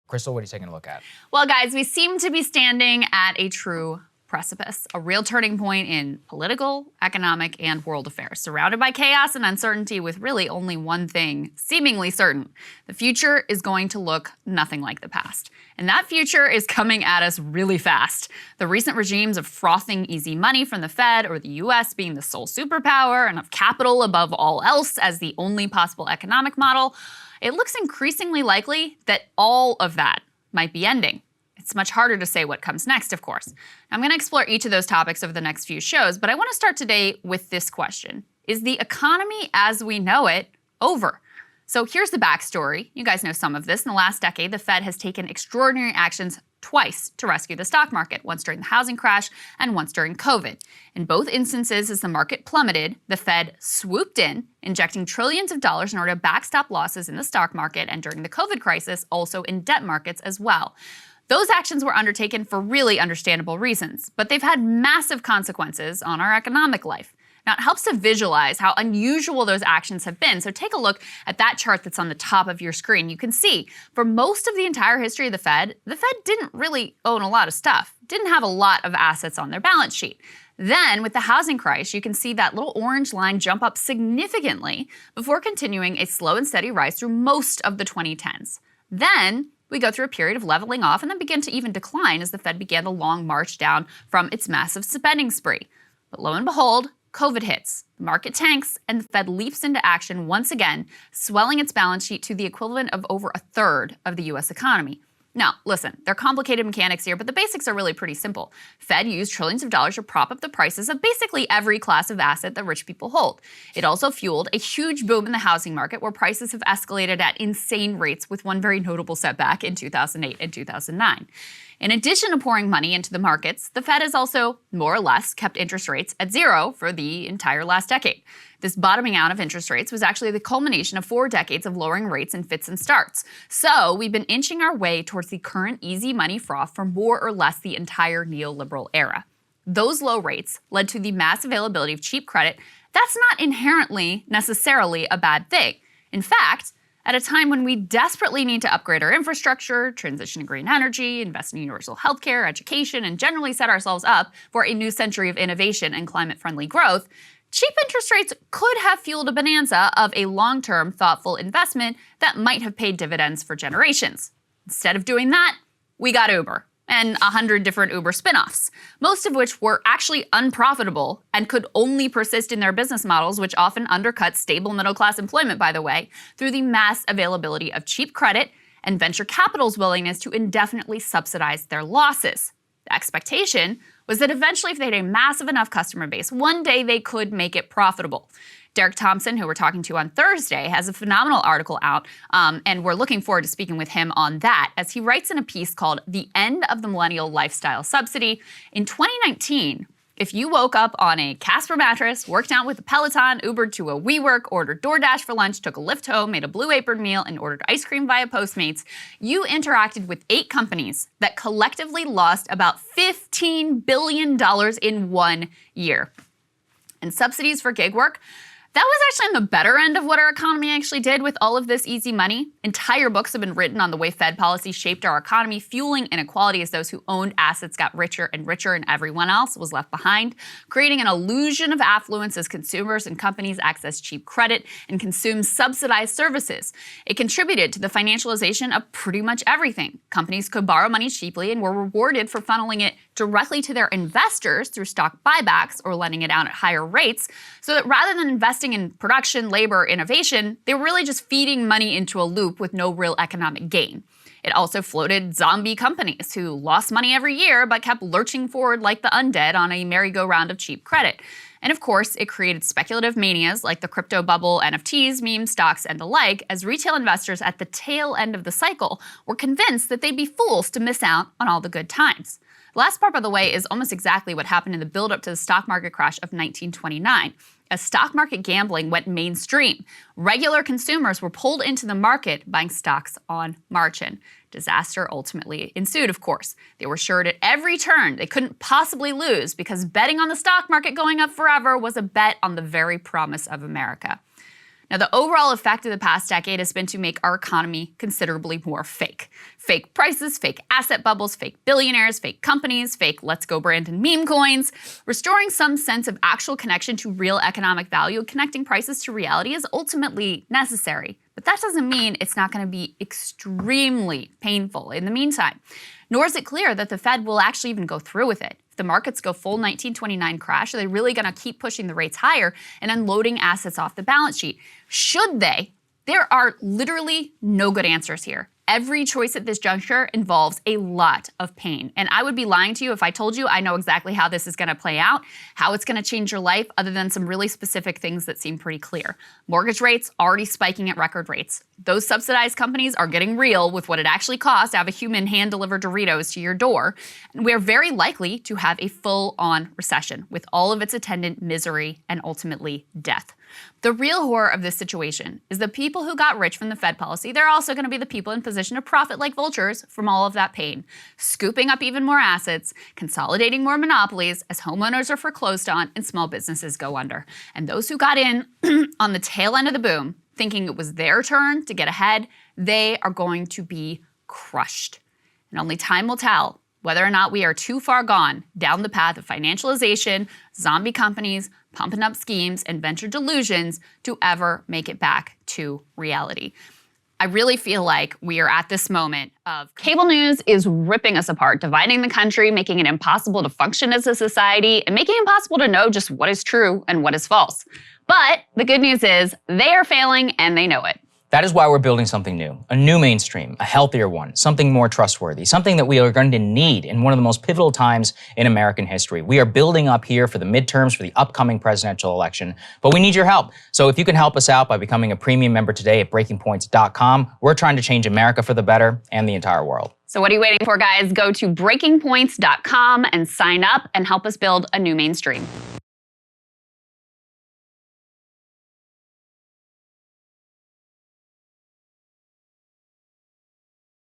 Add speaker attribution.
Speaker 1: Krystal, what are you taking a look at?
Speaker 2: Well, guys, we seem to be standing at a true precipice, a real turning point in political, economic, and world affairs, surrounded by chaos and uncertainty with really only one thing seemingly certain. The future is going to look nothing like the past. And that future is coming at us really fast. The recent regimes of frothing easy money from the Fed or the US being the sole superpower and of capital above all else as the only possible economic model, it looks increasingly likely that all of that might be ending. It's much harder to say what comes next, of course. I'm going to explore each of those topics over the next few shows, but I want to start today with this question. Is the economy as we know it over? So here's the backstory. You guys know some of this. In the last decade, the Fed has taken extraordinary actions twice to rescue the stock market, once during the housing crash and once during COVID. In both instances, as the market plummeted, the Fed swooped in, injecting trillions of dollars in order to backstop losses in the stock market, and during the COVID crisis, also in debt markets as well. Those actions were undertaken for really understandable reasons, but they've had massive consequences on our economic life. Now, it helps to visualize how unusual those actions have been, so take a look at that chart that's on the top of your screen. You can see, for most of the entire history of the Fed didn't really own a lot of stuff, didn't have a lot of assets on their balance sheet. Then, with the housing crisis, you can see that little orange line jump up significantly before continuing a slow and steady rise through most of the 2010s. Then, we go through a period of leveling off and then begin to even decline as the Fed began the long march down from its massive spending spree. But lo and behold, COVID hits, the market tanks, and the Fed leaps into action once again, swelling its balance sheet to the equivalent of over a third of the US economy. Now, listen, there are complicated mechanics here, but the basics are really pretty simple. Fed used trillions of dollars to prop up the prices of basically every class of asset that rich people hold. It also fueled a huge boom in the housing market where prices have escalated at insane rates, with one very notable setback in 2008 and 2009. In addition to pouring money into the markets, the Fed has also, more or less, kept interest rates at zero for the entire last decade. This bottoming out of interest rates was actually the culmination of 4 decades of lowering rates in fits and starts. So we've been inching our way towards the current easy money froth for more or less the entire neoliberal era. Those low rates led to the mass availability of cheap credit. That's not inherently necessarily a bad thing. In fact, at a time when we desperately need to upgrade our infrastructure, transition to green energy, invest in universal healthcare, education, and generally set ourselves up for a new century of innovation and climate-friendly growth, cheap interest rates could have fueled a bonanza of a long-term, thoughtful investment that might have paid dividends for generations. Instead of doing that, we got Uber and 100 different Uber spinoffs, most of which were actually unprofitable and could only persist in their business models, which often undercut stable middle-class employment, by the way, through the mass availability of cheap credit and venture capital's willingness to indefinitely subsidize their losses. The expectation was that eventually, if they had a massive enough customer base, one day they could make it profitable. Derek Thompson, who we're talking to on Thursday, has a phenomenal article out, and we're looking forward to speaking with him on that, as he writes in a piece called The End of the Millennial Lifestyle Subsidy. In 2019, if you woke up on a Casper mattress, worked out with a Peloton, Ubered to a WeWork, ordered DoorDash for lunch, took a Lyft home, made a Blue Apron meal, and ordered ice cream via Postmates, you interacted with 8 companies that collectively lost about $15 billion in 1 year. And subsidies for gig work, that was actually on the better end of what our economy actually did with all of this easy money. Entire books have been written on the way Fed policy shaped our economy, fueling inequality as those who owned assets got richer and richer and everyone else was left behind, creating an illusion of affluence as consumers and companies accessed cheap credit and consumed subsidized services. It contributed to the financialization of pretty much everything. Companies could borrow money cheaply and were rewarded for funneling it directly to their investors through stock buybacks or lending it out at higher rates, so that rather than investing in production, labor, innovation, they were really just feeding money into a loop with no real economic gain. It also floated zombie companies who lost money every year but kept lurching forward like the undead on a merry-go-round of cheap credit. And of course, it created speculative manias like the crypto bubble, NFTs, meme stocks, and the like, as retail investors at the tail end of the cycle were convinced that they'd be fools to miss out on all the good times. The last part, by the way, is almost exactly what happened in the build-up to the stock market crash of 1929. As stock market gambling went mainstream, regular consumers were pulled into the market buying stocks on margin. Disaster ultimately ensued, of course. They were assured at every turn they couldn't possibly lose because betting on the stock market going up forever was a bet on the very promise of America. Now, the overall effect of the past decade has been to make our economy considerably more fake. Fake prices, fake asset bubbles, fake billionaires, fake companies, fake let's go Brandon meme coins. Restoring some sense of actual connection to real economic value, connecting prices to reality is ultimately necessary. But that doesn't mean it's not going to be extremely painful in the meantime. Nor is it clear that the Fed will actually even go through with it. If the markets go full 1929 crash, are they really going to keep pushing the rates higher and unloading assets off the balance sheet? Should they? There are literally no good answers here. Every choice at this juncture involves a lot of pain. And I would be lying to you if I told you I know exactly how this is going to play out, how it's going to change your life, other than some really specific things that seem pretty clear. Mortgage rates already spiking at record rates. Those subsidized companies are getting real with what it actually costs to have a human hand-deliver Doritos to your door. And we're very likely to have a full-on recession with all of its attendant misery and ultimately death. The real horror of this situation is the people who got rich from the Fed policy, they're also going to be the people in position to profit like vultures from all of that pain, scooping up even more assets, consolidating more monopolies as homeowners are foreclosed on and small businesses go under. And those who got in on the tail end of the boom, thinking it was their turn to get ahead, they are going to be crushed. And only time will tell whether or not we are too far gone down the path of financialization, zombie companies, pumping up schemes, and venture delusions to ever make it back to reality. I really feel like we are at this moment of cable news is ripping us apart, dividing the country, making it impossible to function as a society, and making it impossible to know just what is true and what is false. But the good news is they are failing and they know it.
Speaker 1: That is why we're building something new, a new mainstream, a healthier one, something more trustworthy, something that we are going to need in one of the most pivotal times in American history. We are building up here for the midterms, for the upcoming presidential election, but we need your help. So if you can help us out by becoming a premium member today at breakingpoints.com, we're trying to change America for the better and the entire world.
Speaker 2: So what are you waiting for, guys? Go to breakingpoints.com and sign up and help us build a new mainstream.